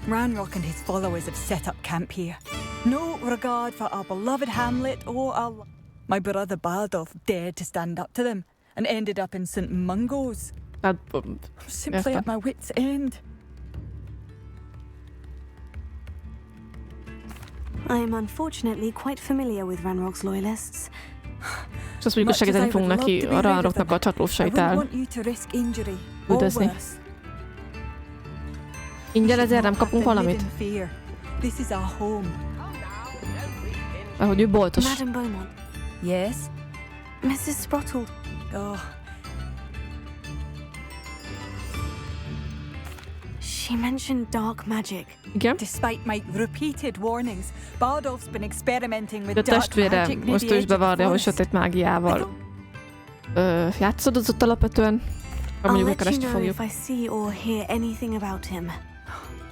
Speaker 5: Ranrock and his followers have set up camp here. No regard for our beloved hamlet or our... My brother Bardolph dared to stand up to them and ended up in St. Mungo's. Simply at my wit's end.
Speaker 3: I am unfortunately quite familiar with Ranrock's loyalists.
Speaker 1: És azt mondjuk, hogy segíteni fogunk neki a Ranrocknak a csatlósait üldözni. Ingyen ezért nem kapunk valamit? Ahogy ő boltos.
Speaker 3: Madam Beaumont.
Speaker 5: Yes?
Speaker 3: Mrs. Sprottle.
Speaker 5: Oh.
Speaker 3: She mentioned dark magic.
Speaker 1: Igen?
Speaker 5: Despite my repeated warnings, Bardolph's been experimenting with
Speaker 1: a
Speaker 5: dark
Speaker 1: testvére
Speaker 5: magic.
Speaker 1: most ő is bevárja, hogy sötét mágiával játszodozott alapvetően. Mondjuk megkeresni fogjuk.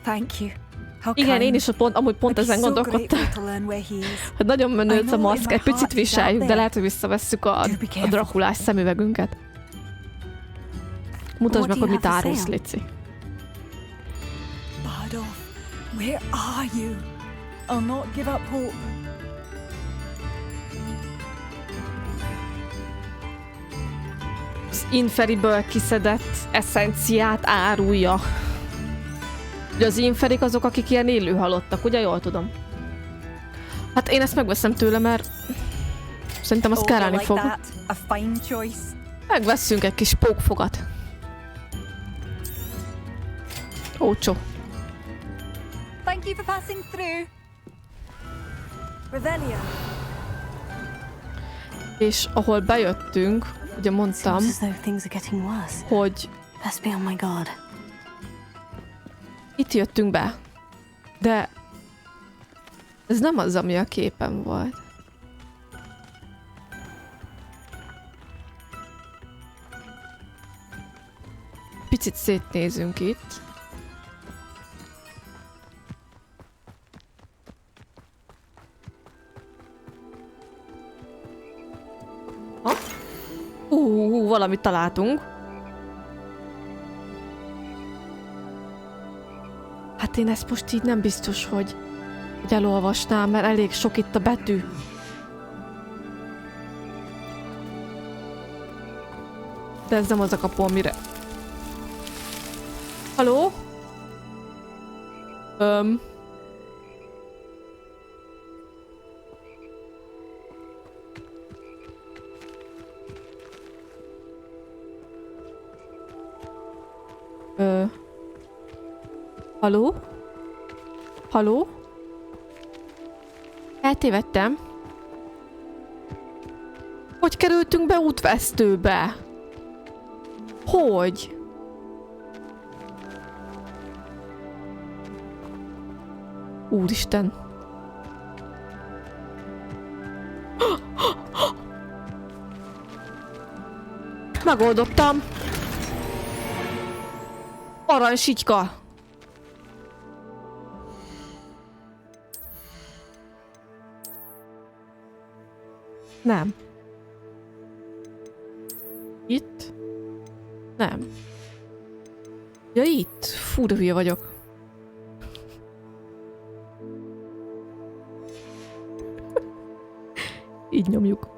Speaker 5: Thank you.
Speaker 1: Igen, én is amúgy pont ezen gondolkodtam. Hogy nagyon menő ez a maszk, egy picit viseljük, de lehet, hogy visszavesszük a drakulás szemüvegünket. Mutasd meg, hogy mit árulsz, Lici.
Speaker 5: Bardolph, where are you? I'll not give up hope.
Speaker 1: Az Inferiből kiszedett eszenciát árulja. Ugye az Inferik azok, akik ilyen élő halottak, ugye? Jól tudom. Hát én ezt megveszem tőle, mert szerintem az kelleni fog. Megveszünk egy kis pókfogat. Ócsó.
Speaker 5: Thank you for passing through.
Speaker 3: Revelio.
Speaker 1: És ahol bejöttünk, ugye mondtam, hogy itt jöttünk be, de ez nem az, ami a képen volt. Picit szétnézünk itt. Valamit találtunk. Hát én ezt most így nem biztos, hogy elolvasnám, mert elég sok itt a betű. De ez nem az a kapu, amire... Haló? Haló? Haló? Eltévedtem. Hogy kerültünk be útvesztőbe? Hogy? Úristen. Megoldottam. Aranysittyka. Nem. Itt? Nem. Ja, itt. Fú, de hülye vagyok. Így nyomjuk.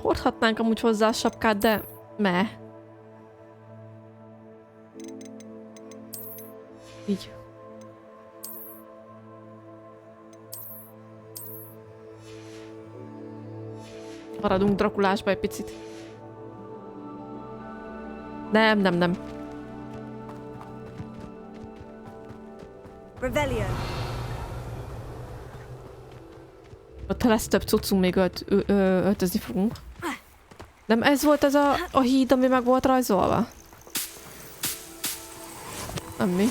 Speaker 1: Hordhatnánk amúgy hozzá a sapkát, de így. Maradunk drakulásba egy picit. Nem.
Speaker 3: Rebellion.
Speaker 1: Ott lesz több cuccunk, még öltözni fogunk. Nem ez volt ez a híd, ami meg volt rajzolva? Nem mi?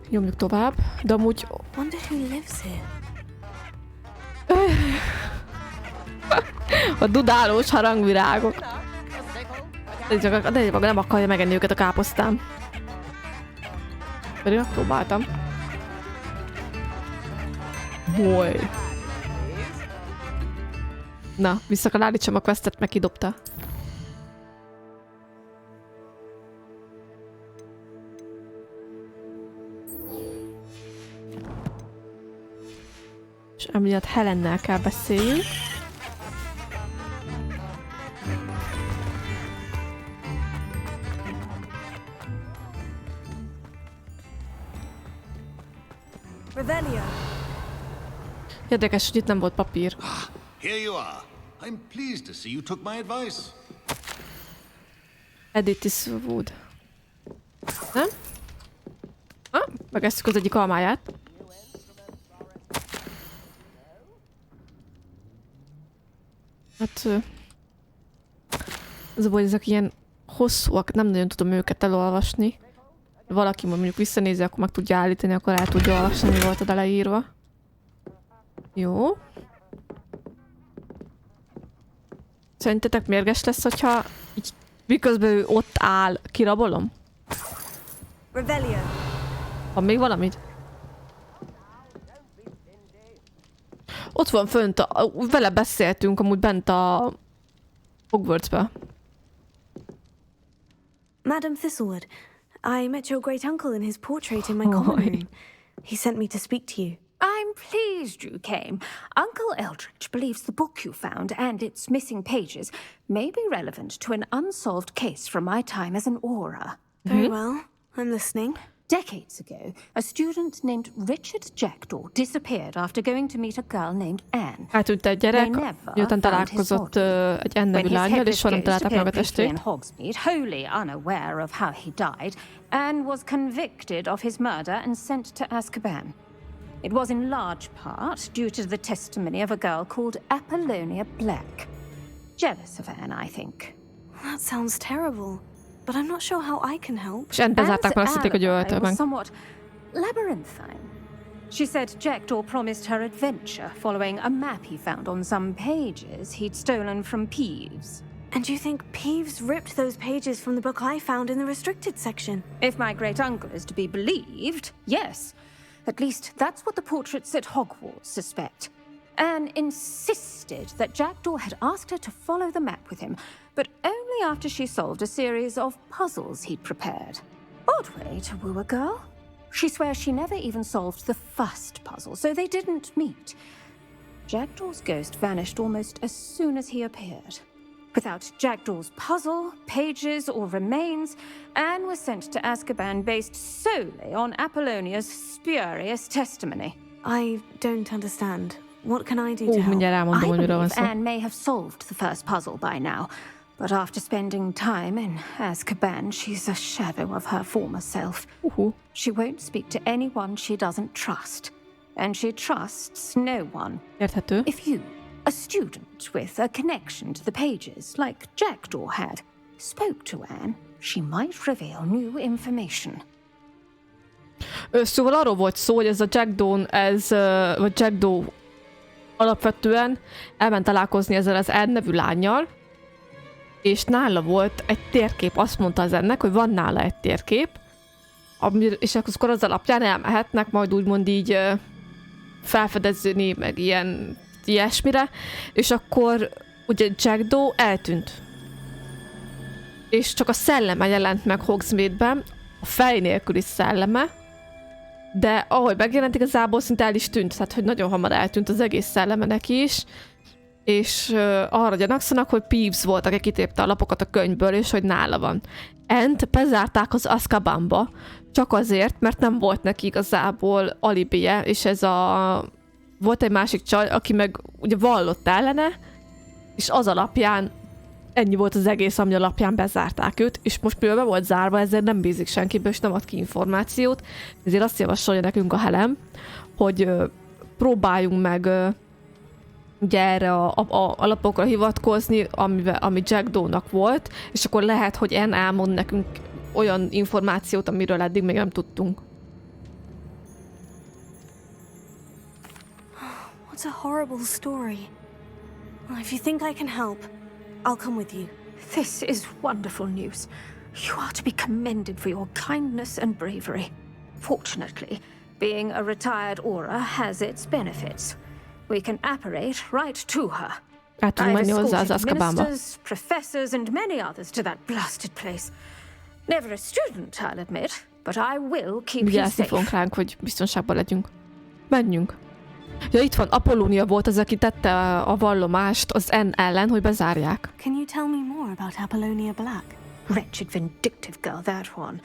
Speaker 1: Nyomjuk tovább, de amúgy...
Speaker 3: Wonder who lives here.
Speaker 1: A dudálós harangvirágok. De nem akarja megenni őket a káposztám. Pedig megpróbáltam. Boy. Na, vissza kell állítsam a questet, meg kidobta. És emiatt Helennel kell beszéljünk. Érdekes, hogy itt nem volt papír.
Speaker 12: Here you are. I'm pleased to see you took my advice.
Speaker 1: Edith is Wood. Nem? Megesztük az egyik almáját. Hát... az a baj, ezek ilyen hosszúak, nem nagyon tudom őket elolvasni. Valaki mondjuk visszanézi, akkor meg tudja állítani, akkor el tudja olvasni, mi volt a leírva. Jó. Szerintetek mérges lesz, hogyha így, miközben ő ott áll, kirabolom?
Speaker 3: Rebellion.
Speaker 1: Van még valamit? Ott van fönt, vele beszéltünk amúgy bent a Hogwartsba.
Speaker 3: Madam Thistlewood, I met your great uncle in his portrait in my common room. He sent me to speak to you.
Speaker 13: I'm pleased you came. Uncle Eldridge believes the book you found and its missing pages may be relevant to an unsolved case from my time as an aura.
Speaker 3: Very well. I'm listening.
Speaker 13: Decades ago, a student named Richard Jackdaw disappeared after going to meet a girl named Anne.
Speaker 1: Eltűnt egy gyerek, miután találkozott egy Anne nevű lánnyal, és soha nem találták meg a testét.
Speaker 13: Wholly unaware of how he died, Anne was convicted of his murder and sent to Azkaban. It was in large part due to the testimony of a girl called Apollonia Black. Jealous of Anne, I think.
Speaker 3: That sounds terrible. But I'm not sure how I can help.
Speaker 1: És bezárták, mert azt hitték, hogy öltő meg.
Speaker 13: Somewhat labyrinthine. She said Jackdaw promised her adventure following a map he found on some pages he'd stolen from Peeves.
Speaker 3: And you think Peeves ripped those pages from the book I found in the restricted section?
Speaker 13: If my great-uncle is to be believed, yes. At least that's what the portraits at Hogwarts suspect. Anne insisted that Jackdaw had asked her to follow the map with him, but only after she solved a series of puzzles he'd prepared. Odd way to woo a girl. She swears she never even solved the first puzzle, so they didn't meet. Jackdaw's ghost vanished almost as soon as he appeared. Without Jackdaw's puzzle, pages, or remains, Anne was sent to Azkaban based solely on Apollonia's spurious testimony.
Speaker 3: I don't understand. What can I do to help?
Speaker 1: Mindjárt elmondom, hogy miről van szó.
Speaker 13: Anne may have solved the first puzzle by now, but after spending time in Azkaban, she's a shadow of her former self. She won't speak to anyone she doesn't trust, and she trusts no one.
Speaker 1: Érthető.
Speaker 13: If you, a student with a connection to the pages, like Jackdaw had, spoke to Anne, she might reveal new information.
Speaker 1: Szóval arról volt szó, hogy ez a Jackdaw alapvetően elment találkozni ezzel az Anne nevű lánnyal, és nála volt egy térkép. Azt mondta az ennek, hogy van nála egy térkép, és akkor az alapján elmehetnek majd úgymond így felfedezni, meg ilyesmire, és akkor ugye Jackdaw eltűnt. És csak a szelleme jelent meg Hogsmeade-ben, a fej nélküli szelleme, de ahogy megjelent, igazából szinte el is tűnt, tehát hogy nagyon hamar eltűnt az egész szelleme neki is, és arra gyanakszanak, hogy Peeves volt, aki kitépte a lapokat a könyvből, és hogy nála van. Ent bezárták az Azkabanba, csak azért, mert nem volt neki igazából alibije, és volt egy másik csaj, aki meg ugye vallott ellene, és az alapján ennyi volt az egész, ami alapján bezárták őt, és most mivel be volt zárva, ezért nem bízik senkibe, és nem ad ki információt, ezért azt javasolja nekünk a Helen, hogy próbáljunk meg ugye erre a lapokra hivatkozni, ami Jackdawnak volt, és akkor lehet, hogy Anne elmond nekünk olyan információt, amiről eddig még nem tudtunk.
Speaker 3: What a horrible story. Well, if you think I can help, I'll come with you.
Speaker 13: This is wonderful news. You are to be commended for your kindness and bravery. Fortunately, being a retired Auror has its benefits. We can apparate right to her. I've escorted ministers, professors, and many others to that blasted place. Never a student, I'll admit, but I will keep you
Speaker 1: Vigyázni fogunk ránk, hogy biztonságban legyünk. Menjünk. Ja, itt van, Apollonia volt az, aki tette a vallomást az Anne ellen, hogy bezárják.
Speaker 3: Can you tell me more about Apollonia Black?
Speaker 13: Wretched, vindictive girl, that one.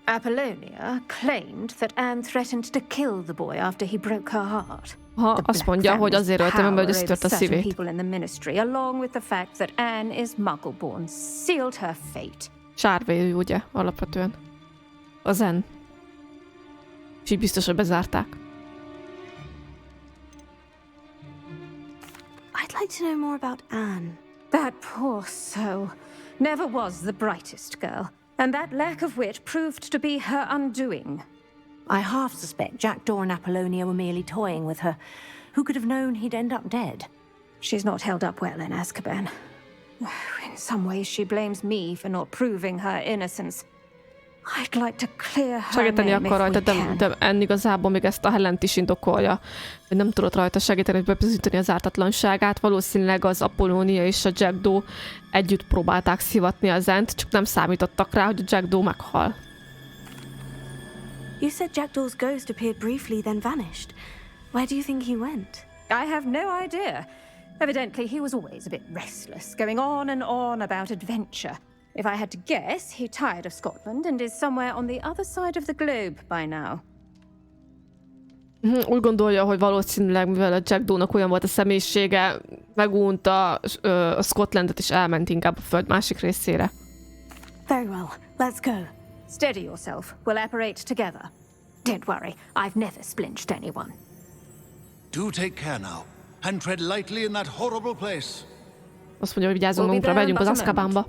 Speaker 13: Apollonia claimed that Anne threatened to kill the boy after he broke her heart.
Speaker 1: Azt mondja, hogy azért ölte meg, mert összetört a szívét.
Speaker 13: People in the ministry, along with the fact that Anne is Muggle-born, sealed her fate.
Speaker 1: Sárvéjű, ugye, alapvetően. Az Anne. És így biztos, hogy bezárták.
Speaker 3: I'd like to know more about Anne.
Speaker 13: That poor soul never was the brightest girl, and that lack of wit proved to be her undoing.
Speaker 11: I half suspect Jackdaw and Apollonia were merely toying with her. Who could have known he'd end up dead?
Speaker 13: She's not held up well in Azkaban. In some ways, she blames me for not proving her innocence. I'd like to clear her
Speaker 1: segíteni
Speaker 13: name
Speaker 1: akar rajta, de Anne igazából még ezt a Helent is indokolja, hogy nem tudott rajta segíteni, hogy bebizonyítani az ártatlanságát. Valószínűleg az Apollonia és a Jackdaw együtt próbálták szivatni az Anne-t, csak nem számítottak rá, hogy a Jackdaw meghal.
Speaker 3: You said Jackdaw's ghost appeared briefly, then vanished. Where do you think he went?
Speaker 13: I have no idea. Evidently, he was always a bit restless, going on about adventure. If I had to guess, he tired of Scotland and is somewhere on the other side of the globe by now.
Speaker 1: Úgy gondolja, hogy valószínűleg, mivel a Jackdawnak olyan volt a személyisége, megunta a Scotlandet és elment inkább a föld másik részére.
Speaker 3: Very well, let's go.
Speaker 13: Steady yourself. We'll apparate together. Don't worry, I've never splinched anyone.
Speaker 12: Do take care now, and tread lightly in that horrible place.
Speaker 1: Azt mondja, hogy vigyázzunk magunkra, megyünk az Azkabanba.